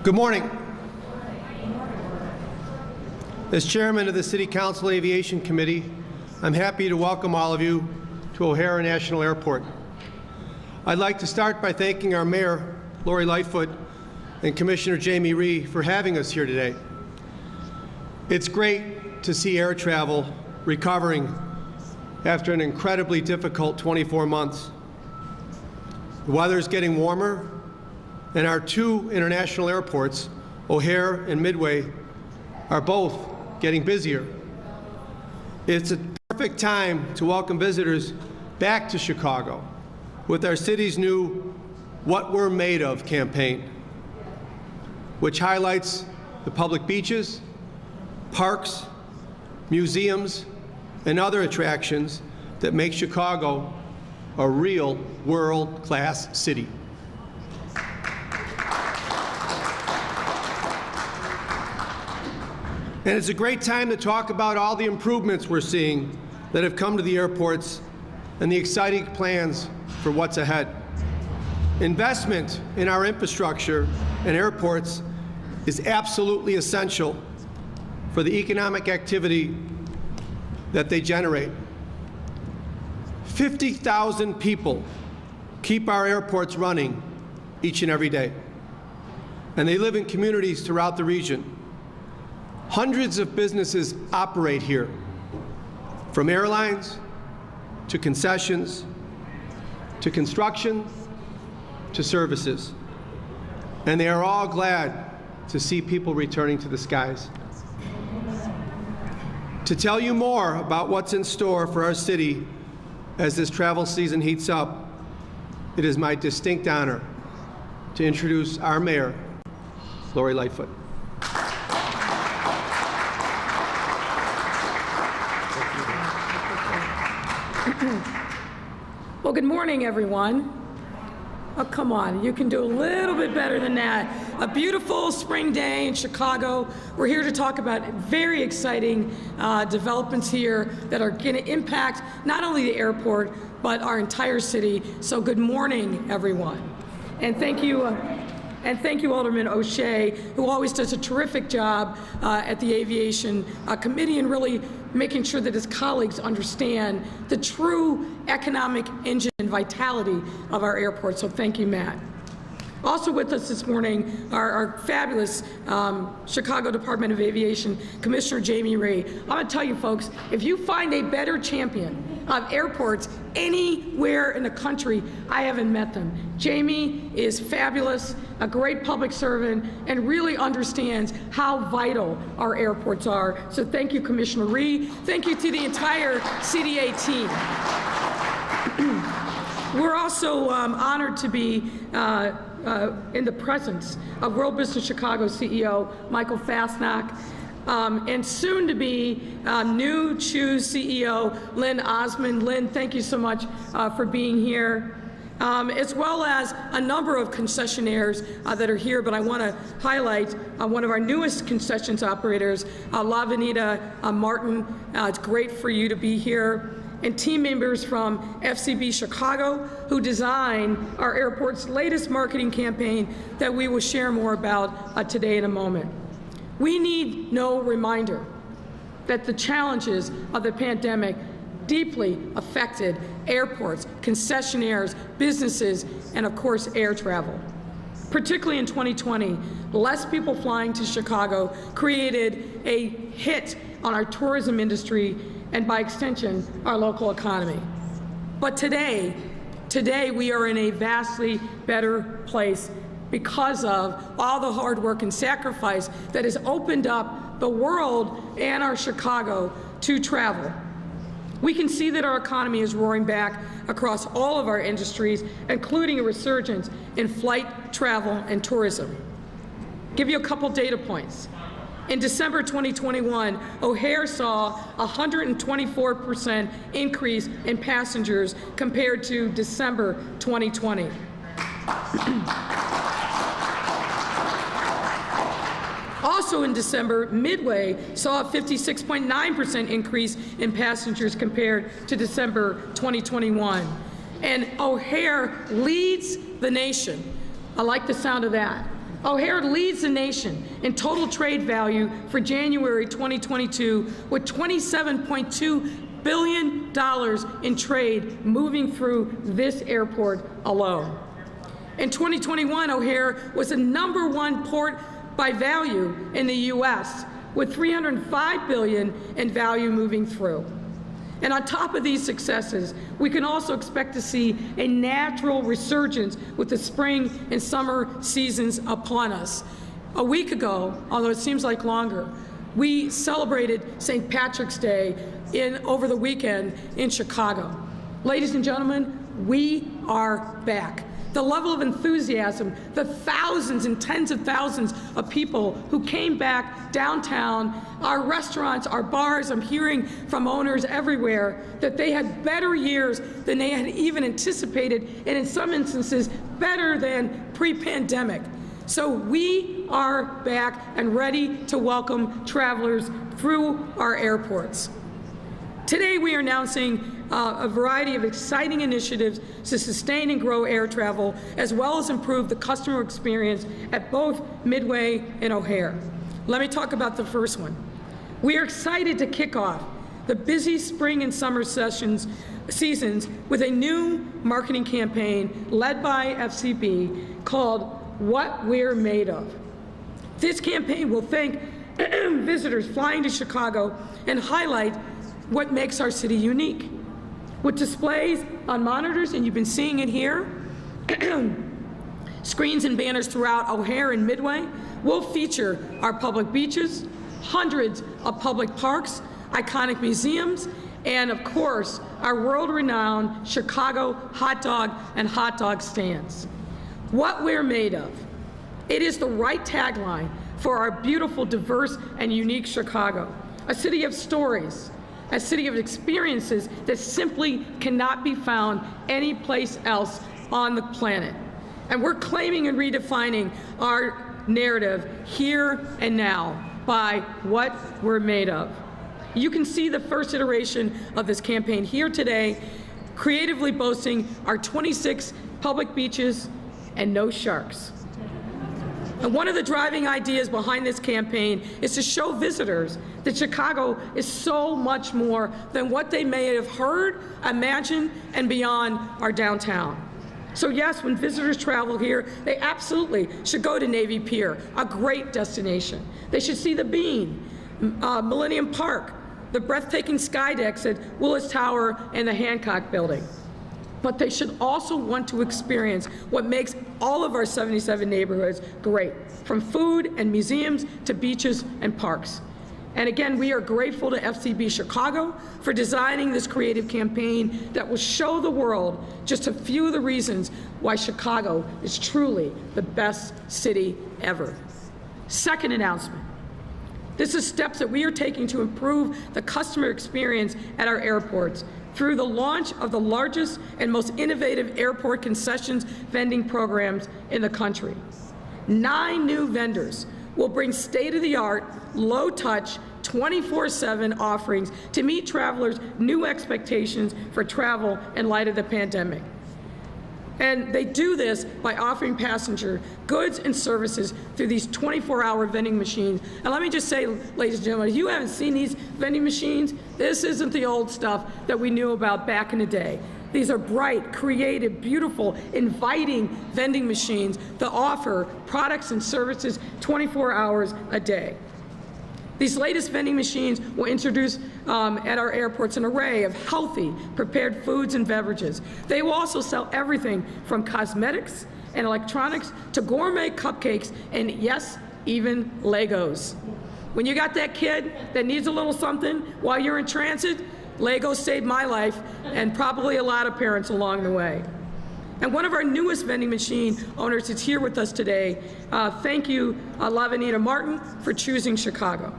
Good morning. As chairman of the City Council Aviation Committee, I'm happy to welcome all of you to O'Hare National Airport. I'd like to start by thanking our Mayor, Lori Lightfoot, and Commissioner Jamie Rhee for having us here today. It's great to see air travel recovering after an incredibly difficult 24 months. The weather's getting warmer, and our two international airports, O'Hare and Midway, are both getting busier. It's a perfect time to welcome visitors back to Chicago with our city's new What We're Made Of campaign, which highlights the public beaches, parks, museums, and other attractions that make Chicago a real world-class city. And it's a great time to talk about all the improvements we're seeing that have come to the airports and the exciting plans for what's ahead. Investment in our infrastructure and airports is absolutely essential for the economic activity that they generate. 50,000 people keep our airports running each and every day, and they live in communities throughout the region. Hundreds of businesses operate here, from airlines to concessions to construction to services, and they are all glad to see people returning to the skies. To tell you more about what's in store for our city as this travel season heats up, it is my distinct honor to introduce our Mayor, Lori Lightfoot. Well, good morning, everyone. Oh, come on, you can do a little bit better than that. A beautiful spring day in Chicago. We're here to talk about very exciting developments here that are going to impact not only the airport, but our entire city. So good morning, everyone. And thank you, Alderman O'Shea, who always does a terrific job at the Aviation Committee and really making sure that his colleagues understand the true economic engine and vitality of our airport. So thank you, Matt. Also with us this morning are our fabulous Chicago Department of Aviation Commissioner Jamie Rhee. I'm going to tell you, folks, if you find a better champion of airports anywhere in the country, I haven't met them. Jamie is fabulous, a great public servant, and really understands how vital our airports are. So thank you, Commissioner Rhee. Thank you to the entire CDA team. We're also honored to be in the presence of World Business Chicago CEO Michael Fastnack, and soon to be new Choose CEO Lynn Osmond. Lynn, thank you so much for being here, as well as a number of concessionaires that are here, but I want to highlight one of our newest concessions operators, La Avenida Martin. It's great for you to be here. And team members from FCB Chicago, who design our airport's latest marketing campaign that we will share more about today in a moment. We need no reminder that the challenges of the pandemic deeply affected airports, concessionaires, businesses, and of course, air travel. Particularly in 2020, less people flying to Chicago created a hit on our tourism industry and by extension, our local economy. But today we are in a vastly better place because of all the hard work and sacrifice that has opened up the world and our Chicago to travel. We can see that our economy is roaring back across all of our industries, including a resurgence in flight, travel, and tourism. Give you a couple data points. In December 2021, O'Hare saw a 124% increase in passengers compared to December 2020. Also in December, Midway saw a 56.9% increase in passengers compared to December 2021. And O'Hare leads the nation. I like the sound of that. O'Hare leads the nation in total trade value for January 2022 with $27.2 billion in trade moving through this airport alone. In 2021, O'Hare was the #1 port by value in the U.S. with $305 billion in value moving through. And on top of these successes, we can also expect to see a natural resurgence with the spring and summer seasons upon us. A week ago, although it seems like longer, we celebrated St. Patrick's Day over the weekend in Chicago. Ladies and gentlemen, we are back. The level of enthusiasm, the thousands and tens of thousands of people who came back downtown, our restaurants, our bars, I'm hearing from owners everywhere that they had better years than they had even anticipated, and in some instances, better than pre-pandemic. So we are back and ready to welcome travelers through our airports. Today we are announcing a variety of exciting initiatives to sustain and grow air travel, as well as improve the customer experience at both Midway and O'Hare. Let me talk about the first one. We are excited to kick off the busy spring and summer seasons with a new marketing campaign led by FCB called What We're Made Of. This campaign will thank visitors flying to Chicago and highlight what makes our city unique. With displays on monitors, and you've been seeing it here, screens and banners throughout O'Hare and Midway, will feature our public beaches, hundreds of public parks, iconic museums, and of course, our world-renowned Chicago hot dog and hot dog stands. What we're made of. It is the right tagline for our beautiful, diverse, and unique Chicago, a city of stories, a city of experiences that simply cannot be found anyplace else on the planet. And we're claiming and redefining our narrative here and now by what we're made of. You can see the first iteration of this campaign here today, creatively boasting our 26 public beaches and no sharks. And one of the driving ideas behind this campaign is to show visitors that Chicago is so much more than what they may have heard, imagined, and beyond our downtown. So yes, when visitors travel here, they absolutely should go to Navy Pier, a great destination. They should see the Bean, Millennium Park, the breathtaking sky decks at Willis Tower and the Hancock Building. But they should also want to experience what makes all of our 77 neighborhoods great, from food and museums to beaches and parks. And again, we are grateful to FCB Chicago for designing this creative campaign that will show the world just a few of the reasons why Chicago is truly the best city ever. Second announcement. This is steps that we are taking to improve the customer experience at our airports through the launch of the largest and most innovative airport concessions vending programs in the country. 9 new vendors will bring state-of-the-art, low-touch, 24/7 offerings to meet travelers' new expectations for travel in light of the pandemic. And they do this by offering passenger goods and services through these 24-hour vending machines. And let me just say, ladies and gentlemen, if you haven't seen these vending machines, this isn't the old stuff that we knew about back in the day. These are bright, creative, beautiful, inviting vending machines that offer products and services 24 hours a day. These latest vending machines will introduce at our airports an array of healthy, prepared foods and beverages. They will also sell everything from cosmetics and electronics to gourmet cupcakes and, yes, even Legos. When you got that kid that needs a little something while you're in transit, Legos saved my life and probably a lot of parents along the way. And one of our newest vending machine owners is here with us today. Thank you, Lavanita Martin, for choosing Chicago.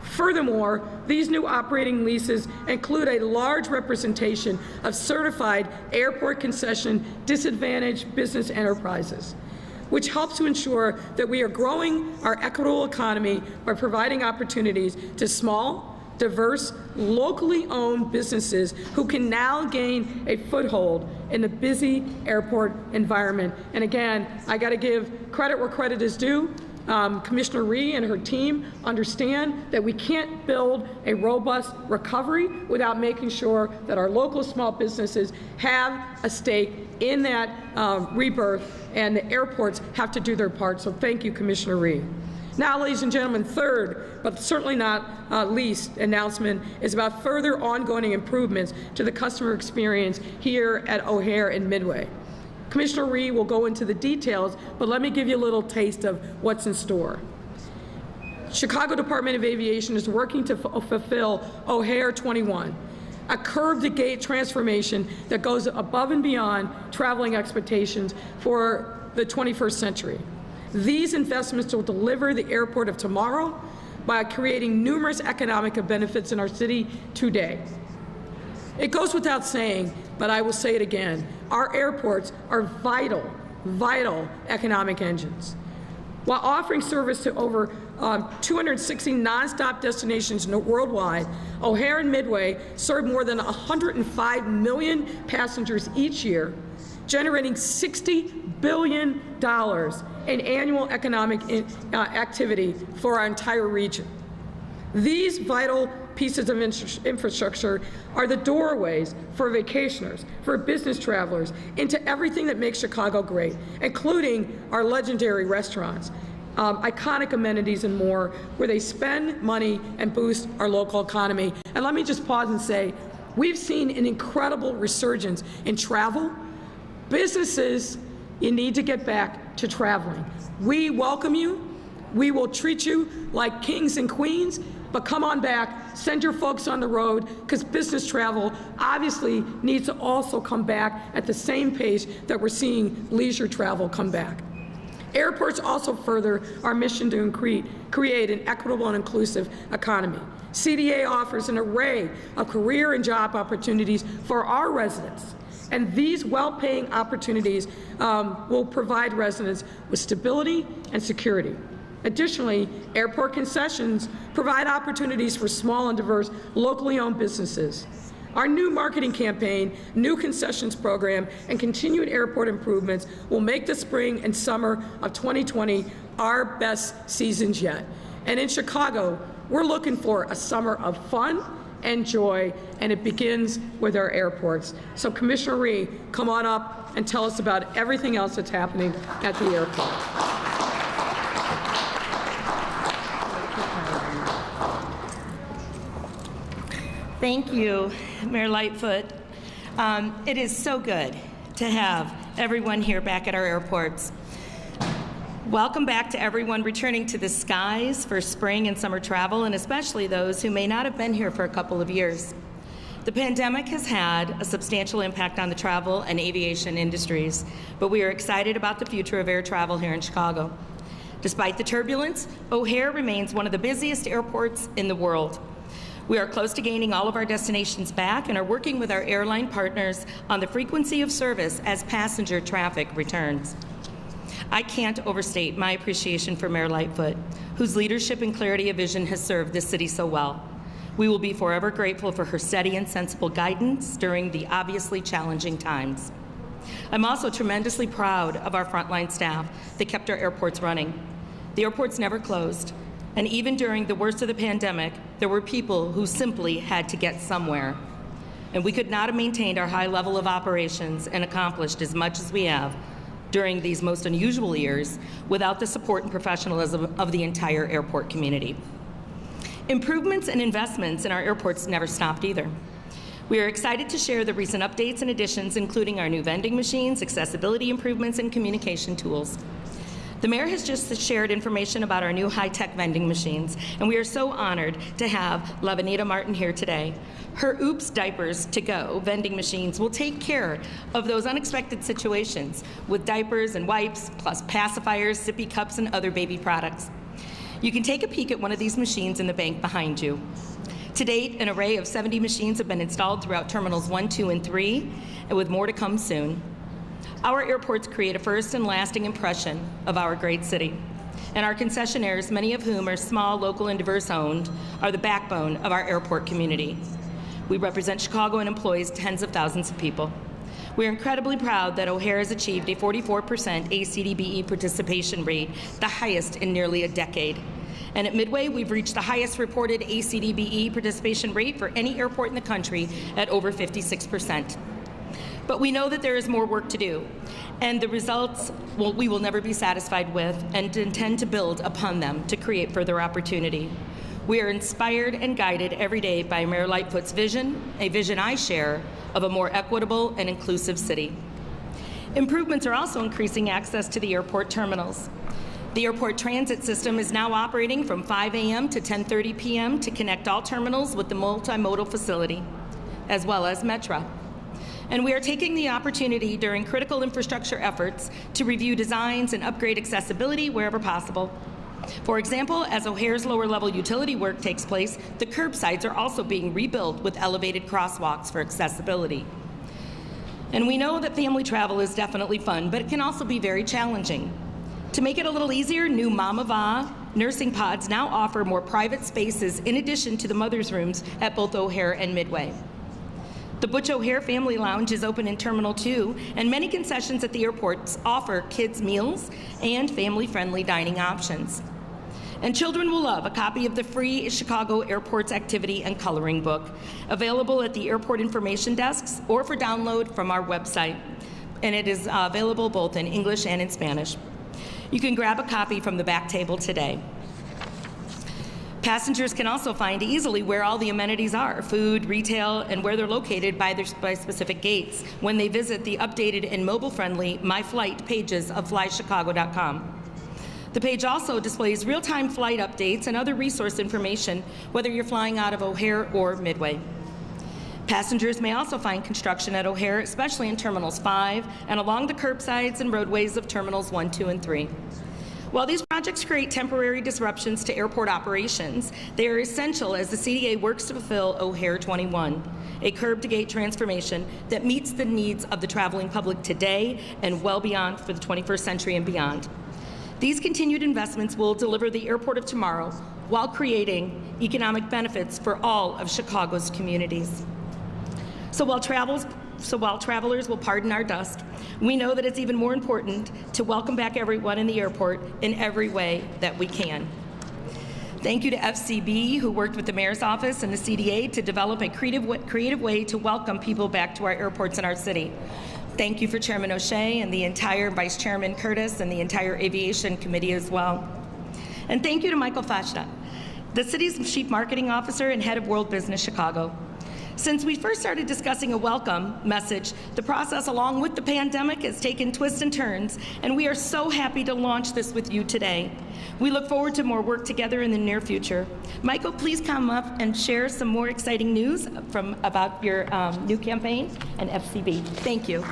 Furthermore, these new operating leases include a large representation of certified airport concession disadvantaged business enterprises, which helps to ensure that we are growing our equitable economy by providing opportunities to small, diverse, locally owned businesses who can now gain a foothold in the busy airport environment. And again, I got to give credit where credit is due. Commissioner Rhee and her team understand that we can't build a robust recovery without making sure that our local small businesses have a stake in that rebirth, and the airports have to do their part. So thank you, Commissioner Rhee. Now, ladies and gentlemen, third, but certainly not least, announcement is about further ongoing improvements to the customer experience here at O'Hare and Midway. Commissioner Rhee will go into the details, but let me give you a little taste of what's in store. Chicago Department of Aviation is working to fulfill O'Hare 21, a curb-to-gate transformation that goes above and beyond traveling expectations for the 21st century. These investments will deliver the airport of tomorrow by creating numerous economic benefits in our city today. It goes without saying, but I will say it again, our airports are vital, vital economic engines. While offering service to over 260 nonstop destinations worldwide, O'Hare and Midway serve more than 105 million passengers each year, generating $60 billion in annual economic activity for our entire region. These vital pieces of infrastructure are the doorways for vacationers, for business travelers, into everything that makes Chicago great, including our legendary restaurants, iconic amenities and more, where they spend money and boost our local economy. And let me just pause and say, we've seen an incredible resurgence in travel. Businesses, you need to get back to traveling. We welcome you. We will treat you like kings and queens, but come on back, send your folks on the road, because business travel obviously needs to also come back at the same pace that we're seeing leisure travel come back. Airports also further our mission to create an equitable and inclusive economy. CDA offers an array of career and job opportunities for our residents, and these well-paying opportunities will provide residents with stability and security. Additionally, airport concessions provide opportunities for small and diverse locally owned businesses. Our new marketing campaign, new concessions program, and continued airport improvements will make the spring and summer of 2020 our best seasons yet. And in Chicago, we're looking for a summer of fun and joy, and it begins with our airports. So Commissioner Rhee, come on up and tell us about everything else that's happening at the airport. Thank you, Mayor Lightfoot. It is so good to have everyone here back at our airports. Welcome back to everyone returning to the skies for spring and summer travel, and especially those who may not have been here for a couple of years. The pandemic has had a substantial impact on the travel and aviation industries, but we are excited about the future of air travel here in Chicago. Despite the turbulence, O'Hare remains one of the busiest airports in the world. We are close to gaining all of our destinations back and are working with our airline partners on the frequency of service as passenger traffic returns. I can't overstate my appreciation for Mayor Lightfoot, whose leadership and clarity of vision has served this city so well. We will be forever grateful for her steady and sensible guidance during the obviously challenging times. I'm also tremendously proud of our frontline staff that kept our airports running. The airports never closed. And even during the worst of the pandemic, there were people who simply had to get somewhere. And we could not have maintained our high level of operations and accomplished as much as we have during these most unusual years without the support and professionalism of the entire airport community. Improvements and investments in our airports never stopped either. We are excited to share the recent updates and additions, including our new vending machines, accessibility improvements, and communication tools. The mayor has just shared information about our new high-tech vending machines, and we are so honored to have Lavanita Martin here today. Her Oops Diapers to Go vending machines will take care of those unexpected situations with diapers and wipes, plus pacifiers, sippy cups, and other baby products. You can take a peek at one of these machines in the bank behind you. To date, an array of 70 machines have been installed throughout Terminals 1, 2, and 3, and with more to come soon. Our airports create a first and lasting impression of our great city. And our concessionaires, many of whom are small, local, and diverse-owned, are the backbone of our airport community. We represent Chicago and employs tens of thousands of people. We are incredibly proud that O'Hare has achieved a 44% ACDBE participation rate, the highest in nearly a decade. And at Midway, we've reached the highest reported ACDBE participation rate for any airport in the country at over 56%. But we know that there is more work to do, and the results we will never be satisfied with and intend to build upon them to create further opportunity. We are inspired and guided every day by Mayor Lightfoot's vision, a vision I share, of a more equitable and inclusive city. Improvements are also increasing access to the airport terminals. The airport transit system is now operating from 5 a.m. to 10:30 p.m. to connect all terminals with the multimodal facility, as well as Metra. And we are taking the opportunity during critical infrastructure efforts to review designs and upgrade accessibility wherever possible. For example, as O'Hare's lower level utility work takes place, the curbsides are also being rebuilt with elevated crosswalks for accessibility. And we know that family travel is definitely fun, but it can also be very challenging. To make it a little easier, new Mamava nursing pods now offer more private spaces in addition to the mother's rooms at both O'Hare and Midway. The Butch O'Hare Family Lounge is open in Terminal 2, and many concessions at the airports offer kids' meals and family-friendly dining options. And children will love a copy of the free Chicago Airports Activity and Coloring Book, available at the airport information desks or for download from our website. And it is available both in English and in Spanish. You can grab a copy from the back table today. Passengers can also find easily where all the amenities are, food, retail, and where they're located by specific gates when they visit the updated and mobile-friendly My Flight pages of flychicago.com. The page also displays real-time flight updates and other resource information, whether you're flying out of O'Hare or Midway. Passengers may also find construction at O'Hare, especially in Terminals 5 and along the curbsides and roadways of Terminals 1, 2, and 3. While these projects create temporary disruptions to airport operations, they are essential as the CDA works to fulfill O'Hare 21, a curb-to-gate transformation that meets the needs of the traveling public today and well beyond for the 21st century and beyond. These continued investments will deliver the airport of tomorrow while creating economic benefits for all of Chicago's communities. So while travelers will pardon our dust, we know that it's even more important to welcome back everyone in the airport in every way that we can. Thank you to FCB, who worked with the Mayor's Office and the CDA to develop a creative way to welcome people back to our airports in our city. Thank you for Chairman O'Shea and the entire Vice Chairman Curtis and the entire Aviation Committee as well. And thank you to Michael Fashna, the city's Chief Marketing Officer and Head of World Business Chicago. Since we first started discussing a welcome message, the process along with the pandemic has taken twists and turns, and we are so happy to launch this with you today. We look forward to more work together in the near future. Michael, please come up and share some more exciting news about your new campaign and FCB. Thank you.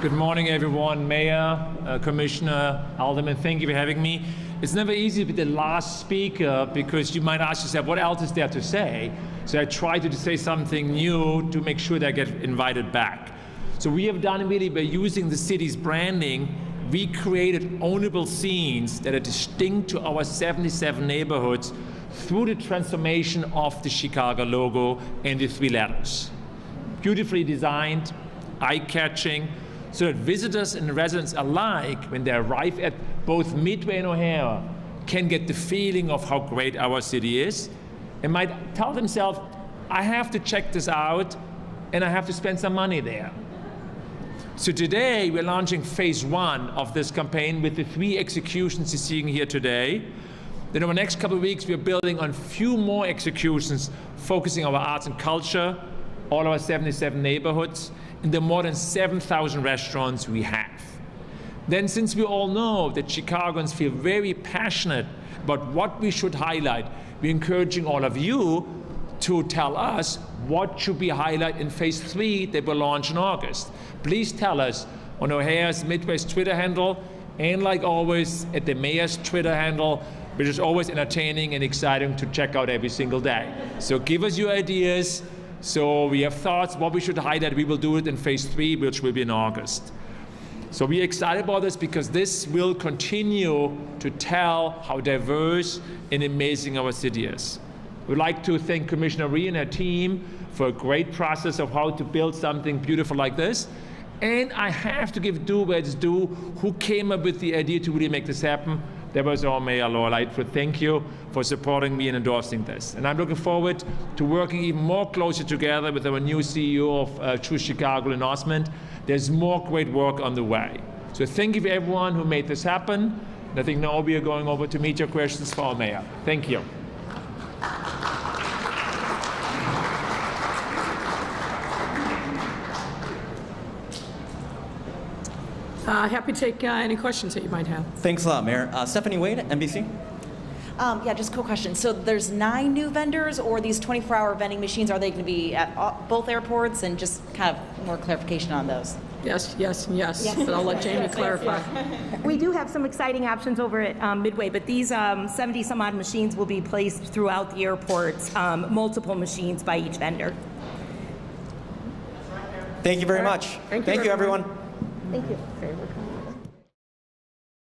Good morning, everyone. Mayor, Commissioner, Alderman, thank you for having me. It's never easy to be the last speaker because you might ask yourself, what else is there to say? So I try to say something new to make sure that I get invited back. So we have done really by using the city's branding, we created ownable scenes that are distinct to our 77 neighborhoods through the transformation of the Chicago logo and the 3 letters. Beautifully designed, eye-catching, so that visitors and residents alike, when they arrive at both Midway and O'Hare, can get the feeling of how great our city is and might tell themselves, I have to check this out and I have to spend some money there. So today we're launching phase 1 of this campaign with the 3 executions you're seeing here today. Then over the next couple of weeks we're building on a few more executions focusing on our arts and culture, all our 77 neighborhoods, and the more than 7,000 restaurants we have. Then, since we all know that Chicagoans feel very passionate about what we should highlight, we're encouraging all of you to tell us what should we highlight in phase 3 that will launch in August. Please tell us on O'Hare's Midway's Twitter handle, and like always at the Mayor's Twitter handle, which is always entertaining and exciting to check out every single day. So give us your ideas. So we have thoughts what we should highlight. We will do it in phase 3, which will be in August. So we're excited about this because this will continue to tell how diverse and amazing our city is. We'd like to thank Commissioner Rhee and her team for a great process of how to build something beautiful like this. And I have to give due where it's due. Who came up with the idea to really make this happen? That was our Mayor, Lori Lightfoot. Thank you for supporting me and endorsing this. And I'm looking forward to working even more closely together with our new CEO of True Chicago Endorsement. There's more great work on the way. So thank you for everyone who made this happen. And I think now we are going over to meet your questions for our Mayor. Thank you. Happy to take any questions that you might have. Thanks a lot, Mayor. Stephanie Wade, NBC. Yeah, just a quick question. So there's 9 new vendors, or these 24-hour vending machines, are they going to be at both airports? And just kind of more clarification on those. Yes, yes, and yes, but I'll let Jamie clarify. We do have some exciting options over at Midway, but these 70-some-odd machines will be placed throughout the airports, multiple machines by each vendor. Thank you very much. Thank you, everyone. Thank you.